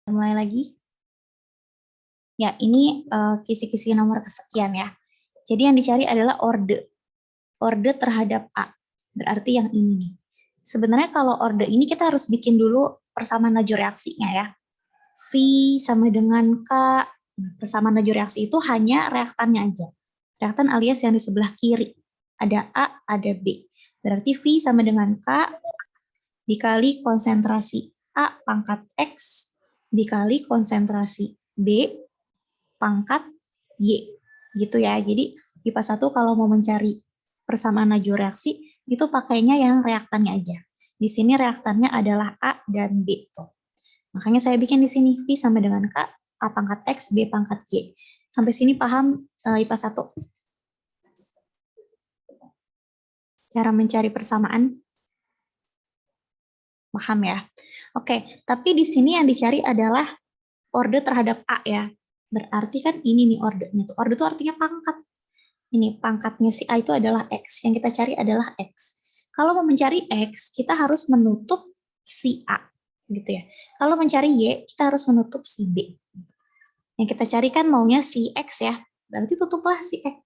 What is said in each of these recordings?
Mulai lagi. Ya, ini kisi-kisi nomor kesekian ya. Jadi yang dicari adalah orde. Orde terhadap A. Berarti yang ini nih. Sebenarnya kalau orde ini kita harus bikin dulu persamaan laju reaksinya ya. V sama dengan K. Persamaan laju reaksi itu hanya reaktannya aja. Reaktan alias yang di sebelah kiri. Ada A, ada B. Berarti V sama dengan K dikali konsentrasi A pangkat X dikali konsentrasi B pangkat Y. Gitu ya. Jadi IPA 1 kalau mau mencari persamaan laju reaksi, itu pakainya yang reaktannya aja. Di sini reaktannya adalah A dan B. Tuh. Makanya saya bikin di sini V sama dengan K, A pangkat X, B pangkat Y. Sampai sini paham IPA 1? Cara mencari persamaan? Paham ya? Oke, tapi di sini yang dicari adalah orde terhadap A ya. Berarti kan ini nih ordenya tuh. Orde itu artinya pangkat. Ini pangkatnya si A itu adalah X. Yang kita cari adalah X. Kalau mau mencari X, kita harus menutup si A. Gitu ya. Kalau mencari Y, kita harus menutup si B. Yang kita cari kan maunya si X ya. Berarti tutuplah si X.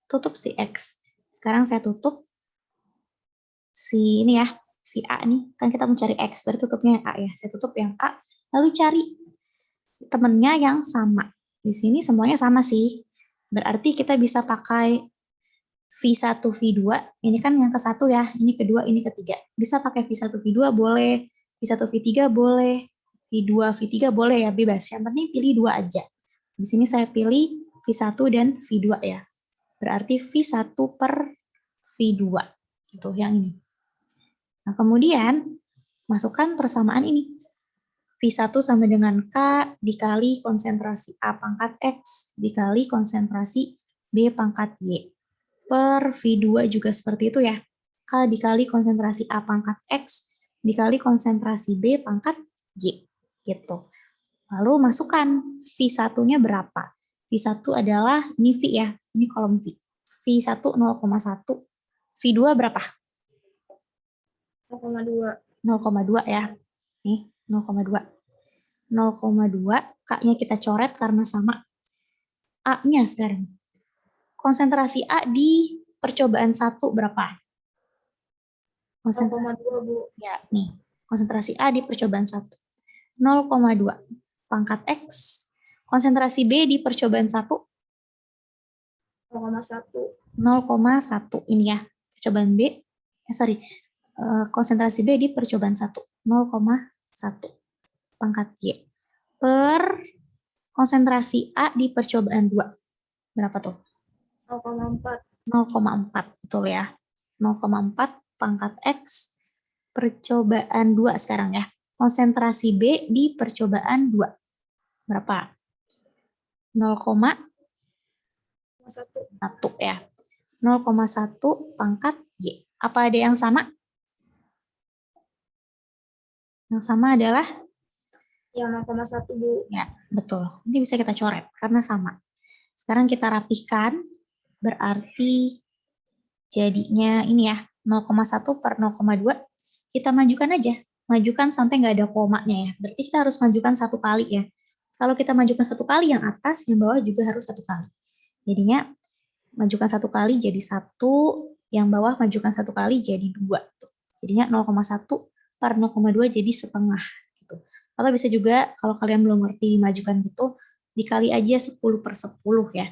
Tutup si X. Sekarang saya tutup si ini ya. Si A nih. Kan kita mencari X. Berarti tutupnya yang A ya. Saya tutup yang A. Lalu cari temennya yang sama. Di sini semuanya sama sih. Berarti kita bisa pakai V1, V2. Ini kan yang ke-1 ya. Ini kedua, ini ketiga. Bisa pakai V1, V2 boleh. V1, V3 boleh. V2, V3 boleh ya, bebas. Yang penting pilih 2 aja. Di sini saya pilih V1 dan V2 ya. Berarti V1 per V2. Gitu, yang ini. Nah, kemudian masukkan persamaan ini. V1 sama dengan K dikali konsentrasi A pangkat X dikali konsentrasi B pangkat Y. Per V2 juga seperti itu ya. K dikali konsentrasi A pangkat X dikali konsentrasi B pangkat Y. Gitu. Lalu masukkan V1-nya berapa? V1 adalah, ini V ya, ini kolom V. V1 0,1. V2 berapa? 0,2. 0,2 ya. Nih, 0,2. 0,2, K-nya kita coret karena sama. A-nya sekarang. Konsentrasi A di percobaan 1 berapa? 0,2, Bu. Ya, nih. Konsentrasi A di percobaan 1. 0,2 pangkat X. Konsentrasi B di percobaan 1. 0,1. 0,1. Ini ya. Percobaan B. Konsentrasi B di percobaan 1. 0,1 pangkat Y. Per konsentrasi A di percobaan 2. Berapa tuh? 0,4. 0,4. Betul ya. 0,4 pangkat X percobaan 2 sekarang ya. Konsentrasi B di percobaan 2. Berapa? 0,1 ya. 0,1 pangkat Y. Apa ada yang sama? Yang sama adalah? Yang 0,1, Bu. Ya, betul. Ini bisa kita coret karena sama. Sekarang kita rapihkan. Berarti jadinya ini ya. 0,1 per 0,2. Kita majukan aja. Majukan sampai nggak ada komanya ya. Berarti kita harus majukan 1 kali ya. Kalau kita majukan 1 kali, yang atas, yang bawah juga harus 1 kali. Jadinya majukan 1 kali jadi 1, yang bawah majukan 1 kali jadi 2. Jadinya 0,1 per 0,2 jadi setengah. Gitu. Atau bisa juga, kalau kalian belum ngerti majukan gitu, dikali aja 10 per 10 ya.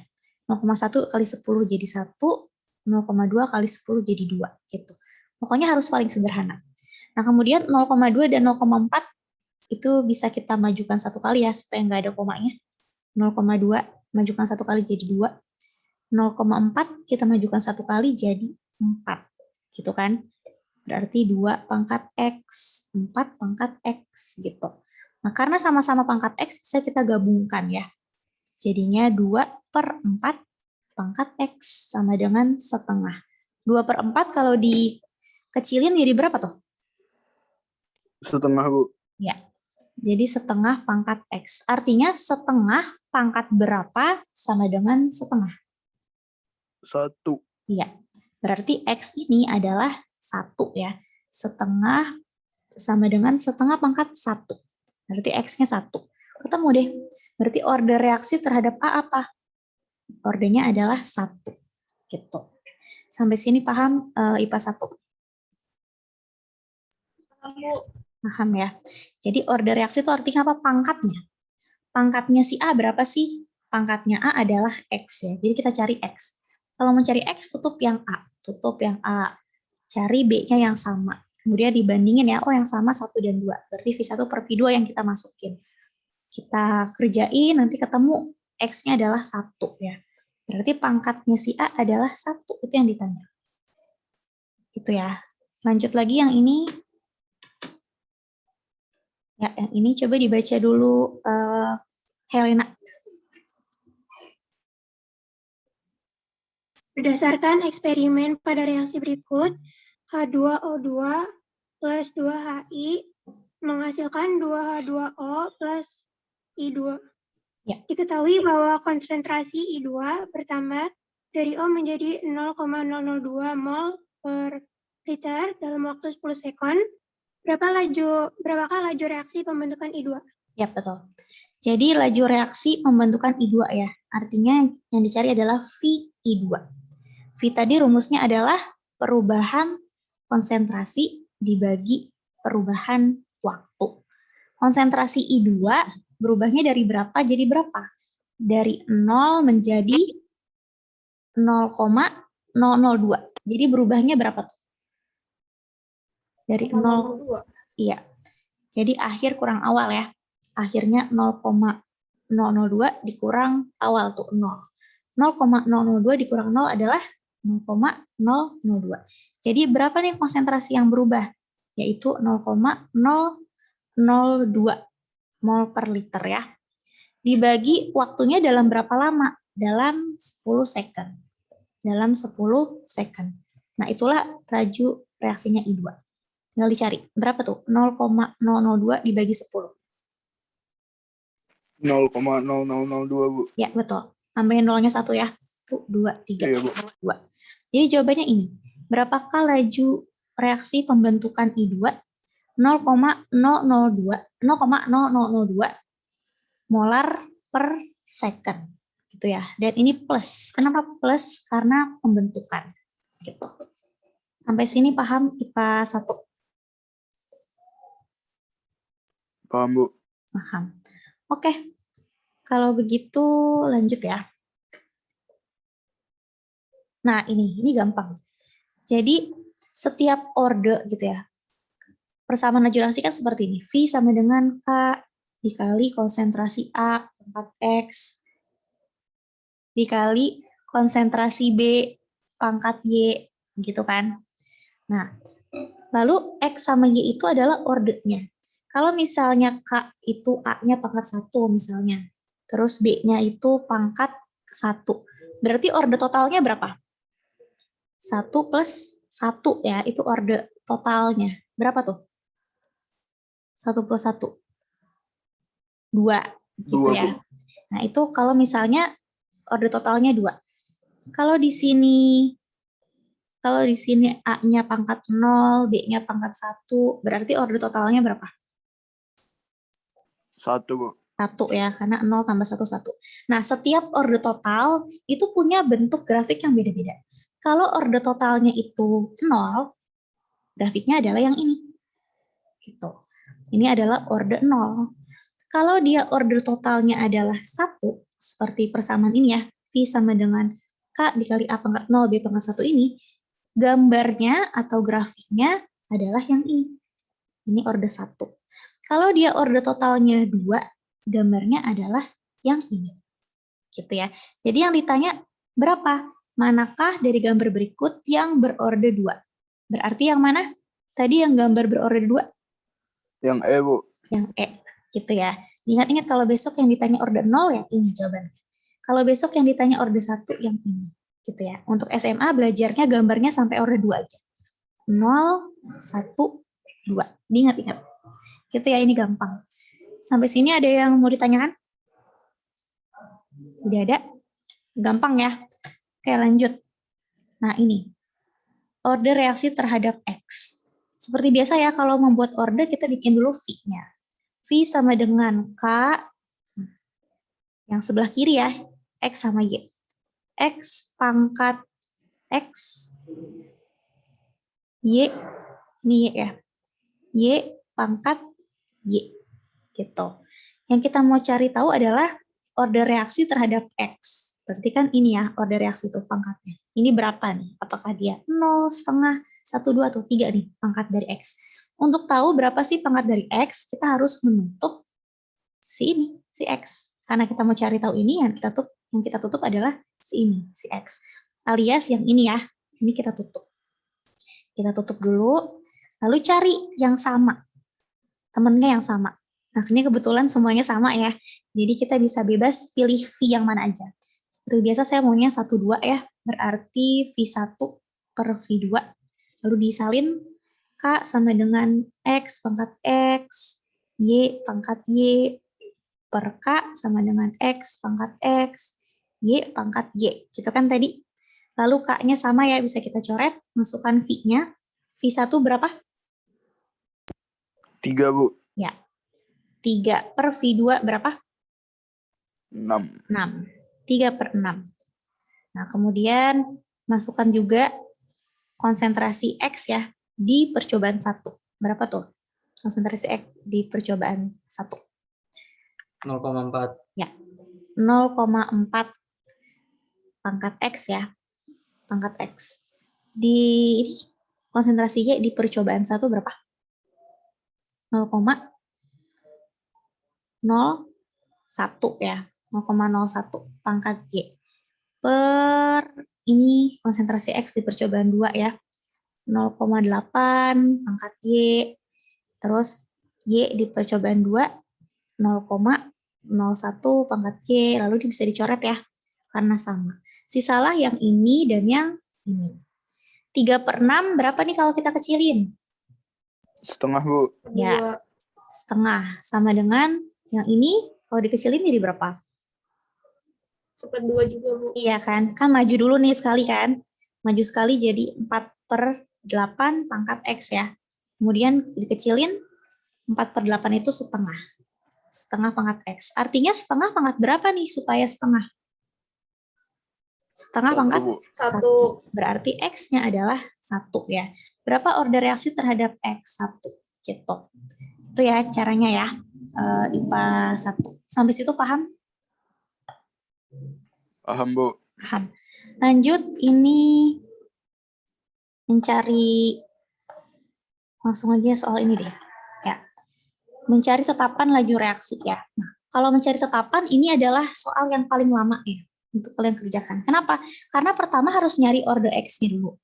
0,1 kali 10 jadi 1, 0,2 kali 10 jadi 2. Gitu. Pokoknya harus paling sederhana. Nah, kemudian 0,2 dan 0,4 itu bisa kita majukan 1 kali ya, supaya nggak ada komanya. 0,2 majukan 1 kali jadi 2. 0,4 kita majukan 1 kali jadi 4. Gitu kan? Berarti 2 pangkat X, 4 pangkat X. Gitu. Nah, karena sama-sama pangkat X, bisa kita gabungkan ya. Jadinya 2 per 4 pangkat X sama dengan setengah. 2 per 4 kalau dikecilin jadi berapa tuh? Setengah, Bu. Ya, jadi setengah pangkat X. Artinya setengah pangkat berapa sama dengan setengah? 1. Iya, berarti X ini adalah 1 ya. Setengah sama dengan setengah pangkat 1. Berarti X-nya 1. Ketemu deh. Berarti order reaksi terhadap A apa? Ordernya adalah 1. Gitu. Sampai sini paham IPA 1? Paham, Bu. Paham ya. Jadi order reaksi itu artinya apa? Pangkatnya. Pangkatnya si A berapa sih? Pangkatnya A adalah X ya. Jadi kita cari X. Kalau mau cari X, tutup yang A. Tutup yang A. Cari B-nya yang sama. Kemudian dibandingin ya, oh yang sama 1 dan 2. Berarti V1 per V2 yang kita masukin. Kita kerjain, nanti ketemu X-nya adalah 1 ya. Berarti pangkatnya si A adalah 1. Itu yang ditanya. Gitu ya. Lanjut lagi yang ini. Ya, yang ini coba dibaca dulu Helena. Berdasarkan eksperimen pada reaksi berikut, H2O2 plus 2HI menghasilkan 2H2O plus I2. Ya. Diketahui bahwa konsentrasi I2 bertambah dari O menjadi 0,002 mol per liter dalam waktu 10 sekon. Berapakah laju reaksi pembentukan I2? Ya, betul. Jadi laju reaksi pembentukan I2 ya. Artinya yang dicari adalah VI2. V tadi rumusnya adalah perubahan konsentrasi dibagi perubahan waktu. Konsentrasi I2 berubahnya dari berapa jadi berapa? Dari 0 menjadi 0,002. Jadi berubahnya berapa tuh? Dari 0. 0,02. Iya. Jadi akhir kurang awal ya. Akhirnya 0,002 dikurang awal tuh 0. 0,002 dikurang 0 adalah 0,002. Jadi berapa nih konsentrasi yang berubah? Yaitu 0,002 mol per liter ya. Dibagi waktunya dalam berapa lama? Dalam 10 second. Dalam 10 second. Nah, itulah laju reaksinya I2. Tinggal dicari. Berapa tuh? 0,002 dibagi 10. 0,0002, Bu. Ya, betul. Tambahin nolnya 1 ya. 1, 2, 3. Iya, Bu. 2. Jadi jawabannya ini. Berapakah laju reaksi pembentukan I2? 0,002 molar per second. Gitu ya. Dan ini plus. Kenapa plus? Karena pembentukan. Gitu. Sampai sini paham IPA 1? Paham, Bu. Paham. Oke. Kalau begitu lanjut ya. Nah, ini gampang. Jadi setiap orde gitu ya. Persamaan laju reaksi kan seperti ini. V sama dengan K dikali konsentrasi A pangkat X dikali konsentrasi B pangkat Y gitu kan. Nah, lalu X sama Y itu adalah ordenya. Kalau misalnya K itu A-nya pangkat 1 misalnya, terus B-nya itu pangkat 1. Berarti orde totalnya berapa? 1 plus 1 ya, itu orde totalnya. Berapa tuh? 1 plus 1. 2 gitu 2, ya. Bu. Nah, itu kalau misalnya orde totalnya 2. Kalau di sini A-nya pangkat 0, B-nya pangkat 1, berarti orde totalnya berapa? 1, Bu. 1 ya, karena 0 tambah 1, 1. Nah, setiap orde total itu punya bentuk grafik yang beda-beda. Kalau orde totalnya itu 0, grafiknya adalah yang ini. Gitu. Ini adalah orde 0. Kalau dia orde totalnya adalah 1, seperti persamaan ini ya, V sama dengan K dikali A pangkat 0, B pangkat 1 ini, gambarnya atau grafiknya adalah yang ini. Ini orde 1. Kalau dia orde totalnya 2, gambarnya adalah yang ini. Gitu ya. Jadi yang ditanya berapa? Manakah dari gambar berikut yang berorde 2? Berarti yang mana? Tadi yang gambar berorde 2? Yang E, Bu. Yang E. Gitu ya. Ingat-ingat kalau besok yang ditanya orde 0, yang ini jawabannya. Kalau besok yang ditanya orde 1, yang ini. Gitu ya. Untuk SMA belajarnya gambarnya sampai orde 2 aja. 0, 1, 2. Diingat-ingat. Gitu ya, ini gampang. Sampai sini ada yang mau ditanyakan? Tidak ada? Gampang ya. Oke, lanjut. Nah, ini. Orde reaksi terhadap X. Seperti biasa ya, kalau membuat orde kita bikin dulu V-nya. V sama dengan K, yang sebelah kiri ya, X sama Y. X pangkat X, Y, ini Y ya, Y pangkat Y, gitu. Yang kita mau cari tahu adalah order reaksi terhadap X. Berarti kan ini ya, order reaksi itu pangkatnya. Ini berapa nih? Apakah dia 0, setengah, 1, 2, atau 3 nih pangkat dari X. Untuk tahu berapa sih pangkat dari X, kita harus menutup si ini, si X. Karena kita mau cari tahu ini, yang kita tutup adalah si ini, si X. Alias yang ini ya, ini kita tutup. Kita tutup dulu, lalu cari yang sama. Temennya yang sama. Nah, ini kebetulan semuanya sama ya. Jadi kita bisa bebas pilih V yang mana aja. Seperti biasa saya maunya 1, 2 ya. Berarti V1 per V2. Lalu disalin K sama dengan X pangkat X, Y pangkat Y, per K sama dengan X pangkat X, Y pangkat Y. Gitu kan tadi. Lalu K-nya sama ya, bisa kita coret. Masukkan V-nya. V1 berapa? 3, Bu. Ya. 3 per V2 berapa? 6. 6. 3 per 6. Nah, kemudian masukkan juga konsentrasi X ya di percobaan 1. Berapa tuh? Konsentrasi X di percobaan 1. 0,4. Ya. 0,4 pangkat X ya. Pangkat X. Di konsentrasi Y di percobaan 1 berapa? 0,01 ya. 0,01 pangkat Y. Per ini konsentrasi X di percobaan 2 ya. 0,8 pangkat Y. Terus Y di percobaan 2 0,01 pangkat Y. Lalu bisa dicoret ya. Karena sama. Sisalah yang ini dan yang ini. 3 per 6 berapa nih kalau kita kecilin? Setengah, Bu. Ya. Setengah. Sama dengan yang ini, kalau dikecilin jadi berapa? 1/2 juga, Bu. Iya kan? Kan maju dulu nih sekali kan? Maju sekali jadi 4 per 8 pangkat X ya. Kemudian dikecilin 4 per 8 itu setengah. Setengah pangkat X. Artinya setengah pangkat berapa nih supaya setengah? Setengah 1, pangkat Bu. 1. berarti X-nya adalah 1 ya. Berapa order reaksi terhadap X? 1. Gitu. Itu ya caranya ya. IPA 1. Sampai situ paham? Paham, Bu. Paham. Lanjut, ini mencari, langsung aja soal ini deh. Ya. Mencari tetapan laju reaksi ya. Nah, kalau mencari tetapan ini adalah soal yang paling lama ya untuk kalian kerjakan. Kenapa? Karena pertama harus nyari order X-nya dulu.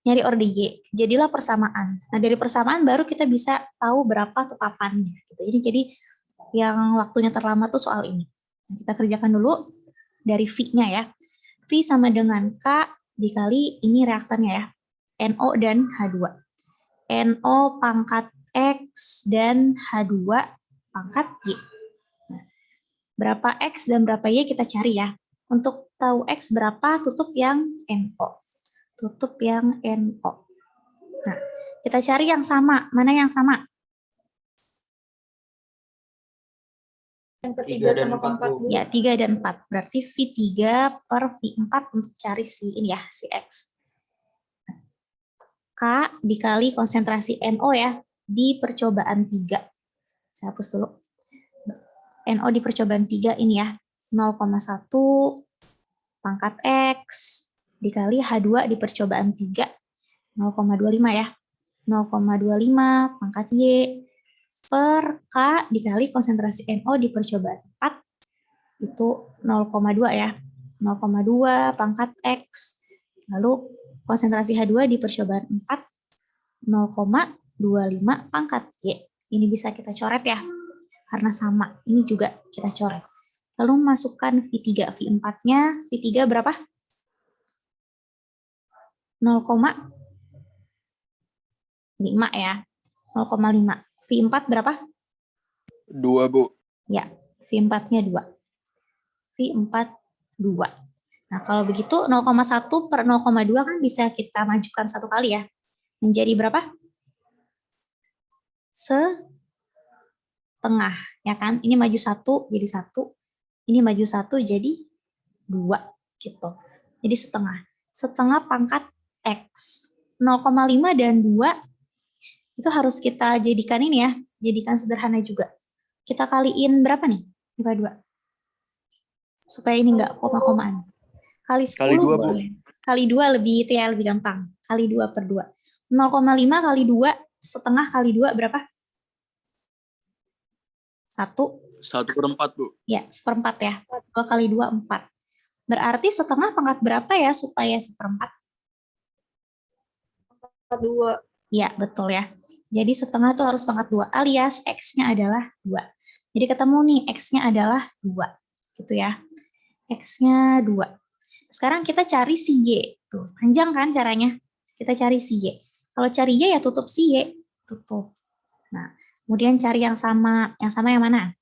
Nyari order Y. Jadilah persamaan. Nah, dari persamaan baru kita bisa tahu berapa tetapannya. Gitu. Jadi yang waktunya terlama tuh soal ini. Nah, kita kerjakan dulu dari V-nya ya. V sama dengan K dikali ini reaktannya ya. NO dan H2. NO pangkat X dan H2 pangkat Y. Nah, berapa X dan berapa Y kita cari ya. Untuk tahu X berapa, tutup yang NO. Tutup yang NO. Nah, kita cari yang sama. Mana yang sama? Yang ketiga 3 dan sama 4, keempat, Bu. Bu. Ya, 3 dan 4. Berarti V3 per V4 untuk cari si ini ya, si X. K dikali konsentrasi NO ya, di percobaan 3. Saya hapus dulu. NO di percobaan 3 ini ya, 0,1 pangkat X dikali H2 di percobaan 3, 0,25 ya. 0,25 pangkat Y per K dikali konsentrasi NO di percobaan 4, itu 0,2 ya. 0,2 pangkat X, lalu konsentrasi H2 di percobaan 4, 0,25 pangkat Y. Ini bisa kita coret ya, karena sama. Ini juga kita coret. Lalu masukkan V3, V4-nya. V3 berapa? 0,5 ya. 0,5. V4 berapa? 2, Bu. Ya, V4-nya 2. V4 2. Nah, kalau begitu 0,1 per 0,2 kan bisa kita majukan satu kali ya. Menjadi berapa? tengah, ya kan? Ini maju 1 jadi 1, ini maju 1 jadi 2 gitu. Jadi setengah. Setengah pangkat X. 0,5 dan 2 itu harus kita jadikan ini ya, jadikan sederhana juga. Kita kaliin berapa nih? IPA 2. Supaya ini enggak koma-komaan. Kali 10 Kali 2, Bu. boleh. Kali 2 lebih itu ya, lebih gampang. Kali 2 per 2. 0,5 kali 2, setengah kali 2 berapa? 1. 1/4, Bu. Ya, 1/4 ya. 2 kali 2, 4. Berarti setengah pangkat berapa ya supaya 1/4? 2. Ya, betul ya. Jadi setengah itu harus pangkat 2, alias X-nya adalah 2. Jadi ketemu nih, X-nya adalah 2. Gitu ya. X-nya 2. Sekarang kita cari si Y. Tuh, panjang kan caranya? Kita cari si Y. Kalau cari Y ya tutup si Y. Tutup. Nah, kemudian cari yang sama. Yang sama yang mana?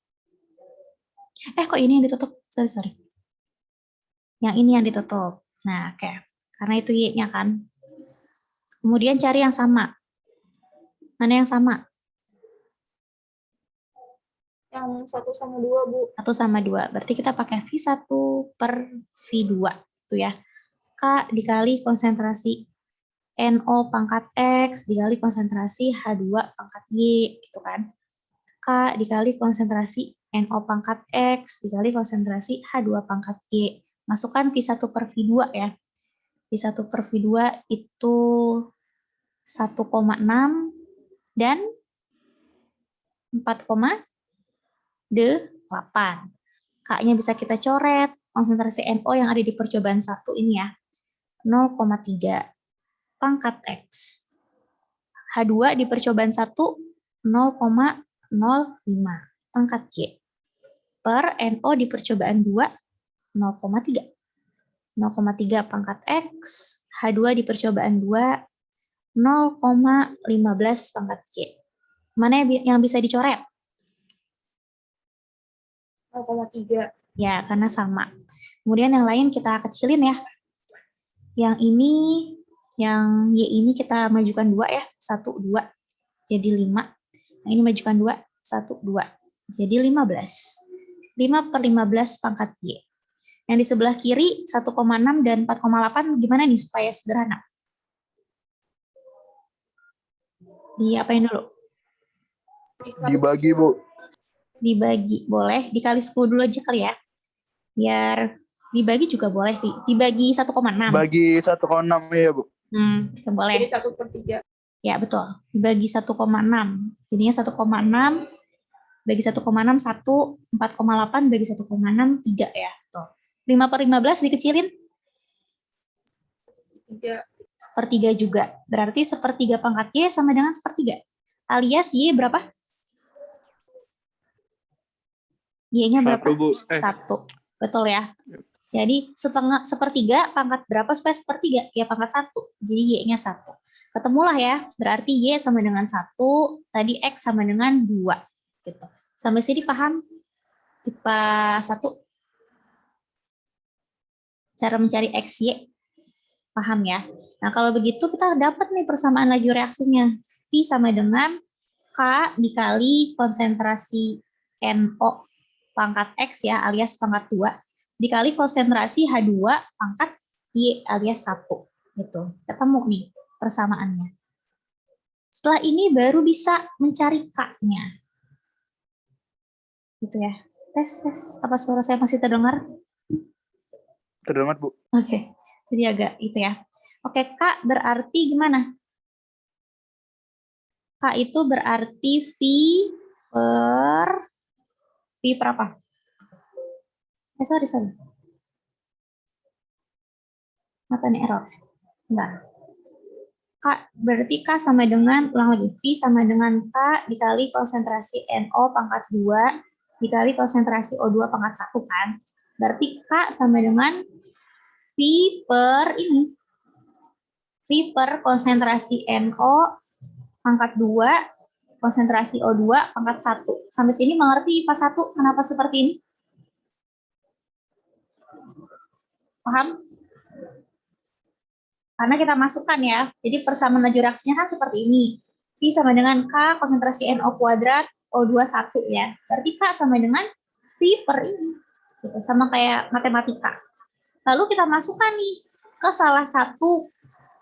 Kok ini yang ditutup? Sorry. Yang ini yang ditutup. Nah, oke. Karena itu Y-nya kan. Kemudian cari yang sama. Mana yang sama? Yang 1 sama 2, Bu. 1 sama 2. Berarti kita pakai V1 per V2. Itu ya. K dikali konsentrasi NO pangkat X dikali konsentrasi H2 pangkat Y. Gitu kan. K dikali konsentrasi NO pangkat X dikali konsentrasi H2 pangkat Y. Masukkan V1 per V2 ya. V1 per V2 itu 1,6 dan 4,8. K-nya bisa kita coret. Konsentrasi NO yang ada di percobaan 1 ini ya. 0,3 pangkat X. H2 di percobaan 1 0,05 pangkat Y. Per NO di percobaan 2 0,3. 0,3 pangkat X. H2 di percobaan 2 0,15 pangkat Y. Mana yang bisa dicoret? 0,3. Ya, karena sama. Kemudian yang lain kita kecilin ya. Yang ini, yang Y ini kita majukan 2 ya. 1, 2. Jadi 5. Nah, ini majukan 2. 1, 2. Jadi 15. 5 per 15 pangkat Y. Yang di sebelah kiri 1,6 dan 4,8 gimana nih supaya sederhana? Diapain dulu? Dibagi, Bu. Dibagi, boleh. Dikali 10 dulu aja kali ya. Biar dibagi juga boleh sih. Dibagi 1,6. Bagi 1,6 ya, Bu. Boleh. Jadi 1/3. Ya, betul. Dibagi 1,6. Jadinya 1,6 bagi 1,6 1, 4,8 bagi 1,6 3 ya. Tuh. 5 per 15 dikecilin 3. sepertiga juga. Berarti sepertiga pangkat Y sama dengan sepertiga. Alias Y berapa? Y-nya berapa? 1, Bu. 1. Betul ya. Jadi sepertiga pangkat berapa supaya sepertiga? Ya pangkat 1. Jadi Y-nya 1. Ketemulah ya. Berarti Y sama dengan 1. Tadi X sama dengan 2. Gitu. Sampai sini paham? IPA 1. Cara mencari X, Y. Paham ya? Nah, kalau begitu kita dapat nih persamaan laju reaksinya. V sama dengan K dikali konsentrasi NO pangkat X ya, alias pangkat 2, dikali konsentrasi H2 pangkat Y alias 1. Gitu. Ketemu nih persamaannya. Setelah ini baru bisa mencari K-nya. Gitu ya. Tes. Apa suara saya masih terdengar? Terdengar, Bu. Oke. Jadi agak itu ya. Oke, K berarti gimana? K itu berarti V per apa? Sorry. Apa nih error? Enggak. K berarti K sama dengan, ulang lagi, V sama dengan K dikali konsentrasi NO pangkat 2 dikali konsentrasi O2 pangkat 1 kan? Berarti K sama dengan V per ini. V per konsentrasi NO pangkat 2, konsentrasi O2 pangkat 1. Sampai sini mengerti IPA 1 kenapa seperti ini? Paham? Karena kita masukkan ya. Jadi persamaan laju reaksinya kan seperti ini. V sama dengan K konsentrasi NO kuadrat O2 1 ya. Berarti K sama dengan P per ini. Gitu, sama kayak matematika. Lalu kita masukkan nih ke salah satu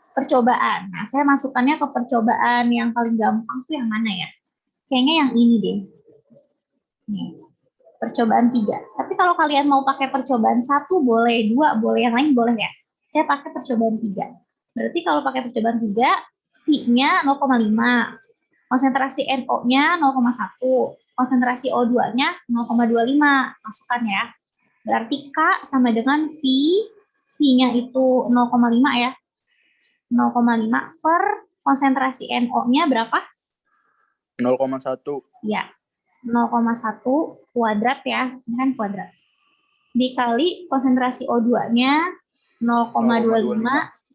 percobaan. Nah, saya masukkannya ke percobaan yang paling gampang tuh yang mana ya? Kayaknya yang ini deh. Nih, percobaan 3. Tapi kalau kalian mau pakai percobaan 1 boleh, 2 boleh, yang lain boleh ya. Saya pakai percobaan 3. Berarti kalau pakai percobaan 3, Pi-nya 0,5. Konsentrasi NO-nya 0,1. Konsentrasi O2-nya 0,25. Masukkan ya. Berarti K sama dengan Pi. Pi-nya itu 0,5 ya. 0,5 per konsentrasi NO-nya berapa? 0,1. Ya, 0,1 kuadrat ya, ini kan kuadrat. Dikali konsentrasi O2-nya 0,25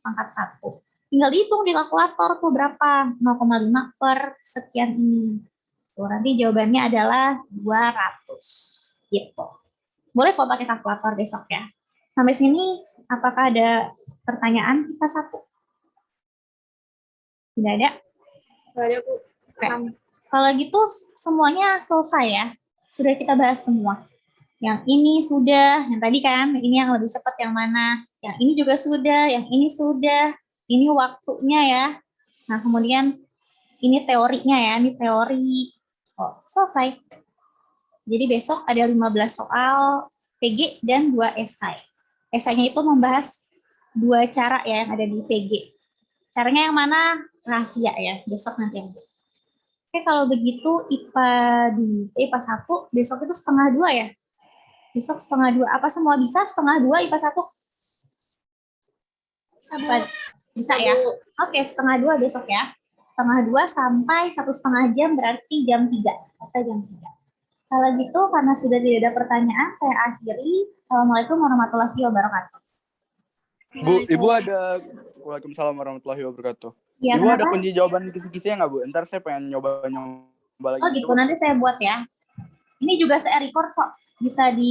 pangkat 1. Tinggal dihitung di kalkulator tuh berapa? 0,5 per sekian ini. Tuh, nanti jawabannya adalah 200. Gitu. Boleh kok pakai kalkulator besok ya. Sampai sini, apakah ada pertanyaan kita satu? Tidak ada? Nggak ada, Bu. Oke. Kalau gitu semuanya selesai ya. Sudah kita bahas semua. Yang ini sudah, yang tadi kan, ini yang lebih cepat yang mana. Yang ini juga sudah, yang ini sudah. Ini waktunya ya. Nah, kemudian ini teorinya ya, ini teori. Oh, selesai. Jadi besok ada 15 soal PG dan 2 esai. Esainya itu membahas 2 cara ya yang ada di PG. Caranya yang mana? Rahasia ya, besok nanti yang Oke, kalau begitu IPA 1 besok itu 1/2 ya? Besok 1/2. Apa semua bisa 1/2 IPA 1? Bisa ya? Oke, 1/2 besok ya. 1/2 sampai 1,5 jam berarti jam 3. Atau jam 3. Kalau gitu, karena sudah tidak ada pertanyaan, saya akhiri. Assalamualaikum warahmatullahi wabarakatuh. Bu, Ibu ada... Waalaikumsalam warahmatullahi wabarakatuh. Ya, Ibu ada kenapa? kunci jawaban kisi-kisinya nggak, Bu? Ntar saya pengen nyoba lagi. Oh gitu, nanti saya buat ya. Ini juga saya record kok. Bisa di